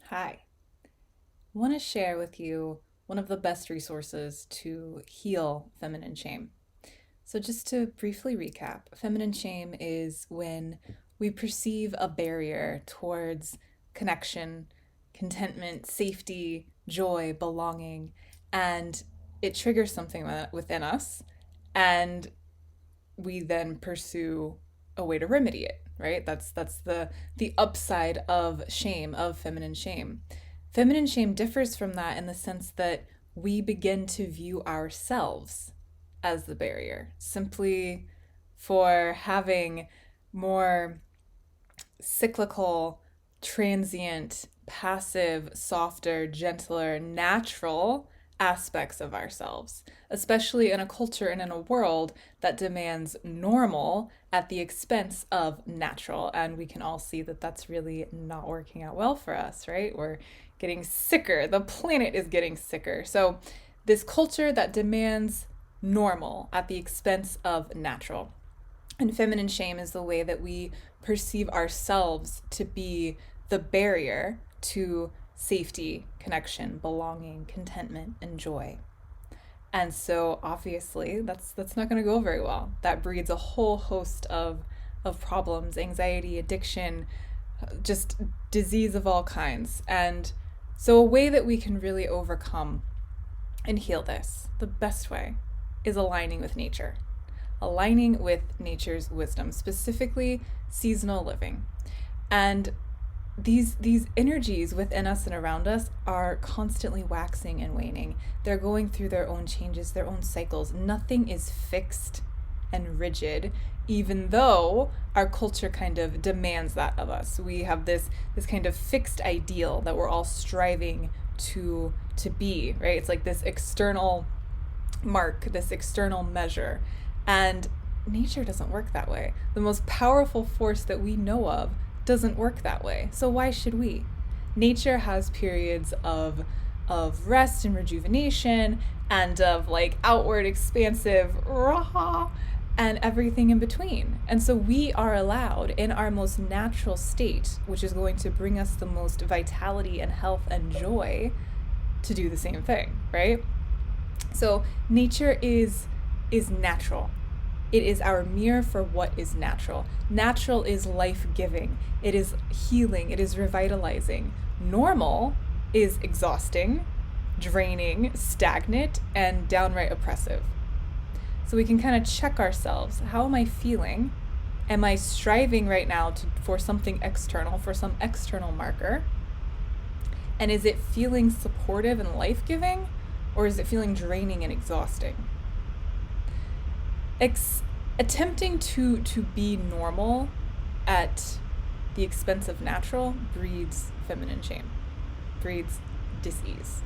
Hi. I want to share with you one of the best resources to heal feminine shame. So, just to briefly recap, feminine shame is when we perceive a barrier towards connection, contentment, safety, joy, belonging, and it triggers something within us, and we then pursue a way to remedy it, right? That's the upside of shame, of feminine shame. Feminine shame differs from that in the sense that we begin to view ourselves as the barrier, simply for having more cyclical, transient, passive, softer, gentler, natural aspects of ourselves, especially in a culture and in a world that demands normal at the expense of natural. And we can all see that that's really not working out well for us, right? We're getting sicker. The planet is getting sicker. So, this culture that demands normal at the expense of natural. And feminine shame is the way that we perceive ourselves to be the barrier to safety, connection, belonging, contentment, and joy. And so obviously that's not going to go very well. That breeds a whole host of problems, anxiety, addiction, just disease of all kinds. And so a way that we can really overcome and heal this, the best way, is aligning with nature. Aligning with nature's wisdom, specifically seasonal living. And these energies within us and around us are constantly waxing and waning. They're going through their own changes, their own cycles. Nothing is fixed and rigid, even though our culture kind of demands that of us. We have this kind of fixed ideal that we're all striving to be, right? It's like this external mark, this external measure. And nature doesn't work that way. The most powerful force that we know of doesn't work that way. So why should we? Nature has periods of rest and rejuvenation and of like outward expansive raha and everything in between. And so we are allowed in our most natural state, which is going to bring us the most vitality and health and joy, to do the same thing, right? So nature is natural. It is our mirror for what is natural. Natural is life-giving. It is healing. It is revitalizing. Normal is exhausting, draining, stagnant, and downright oppressive. So we can kind of check ourselves. How am I feeling? Am I striving right now for something external, for some external marker? And is it feeling supportive and life-giving? Or is it feeling draining and exhausting? Attempting to be normal at the expense of natural breeds feminine shame, breeds dis-ease.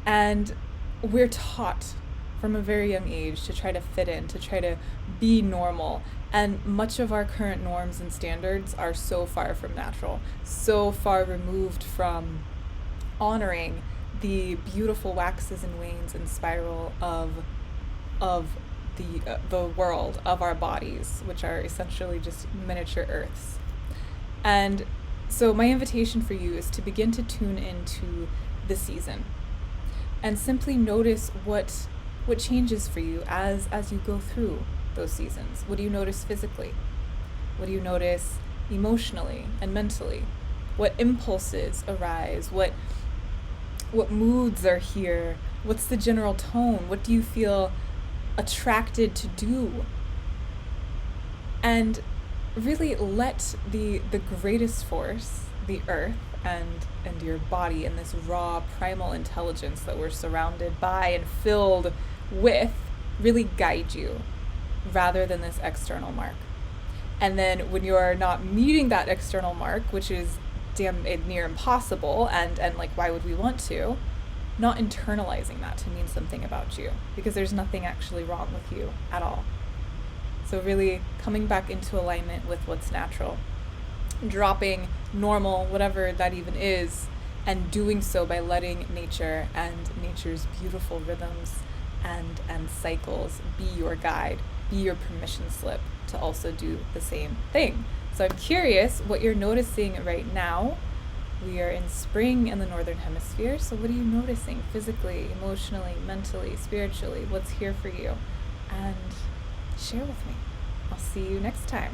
And we're taught from a very young age to try to fit in, to try to be normal. And much of our current norms and standards are so far from natural, so far removed from honoring the beautiful waxes and wanes and spiral of the world, of our bodies, which are essentially just miniature earths. And so my invitation for you is to begin to tune into the season and simply notice what changes for you as you go through those seasons. What do you notice physically? What do you notice emotionally and mentally? What impulses arise? What moods are here? What's the general tone? What do you feel attracted to do? And really let the greatest force, the earth and your body, and this raw primal intelligence that we're surrounded by and filled with, really guide you rather than this external mark. And then when you're not meeting that external mark, which is damn near impossible, and like, why would we want to? Not internalizing that to mean something about you, because there's nothing actually wrong with you at all. So really coming back into alignment with what's natural, dropping normal, whatever that even is, and doing so by letting nature and nature's beautiful rhythms and cycles be your guide, be your permission slip to also do the same thing. So I'm curious what you're noticing right now We are in spring in the Northern Hemisphere, so what are you noticing physically, emotionally, mentally, spiritually? What's here for you? And share with me. I'll see you next time.